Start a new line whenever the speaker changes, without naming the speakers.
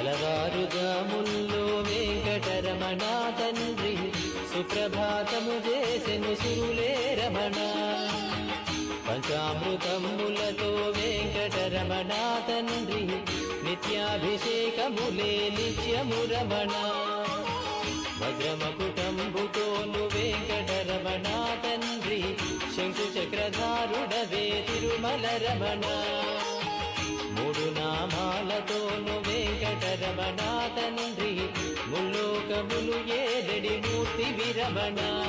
తెలవారుజాముల్లో వెంకటరమణ తండ్రి సుప్రభాతము చేసెను సురులే రమణ. పంచామృతములతో వెంకటరమణ తండ్రి నిత్యాభిషేకములే నిత్యము రమణ. వజ్రమకుటంబుతోను వెంకటరమణ తండ్రి శంకు చక్రధారుడవే తిరుమల రమణ. మూడు నామాలతోను వెంకటరమణ తండ్రి ముల్లోకములు ఏదడి మూర్తి విరమణ.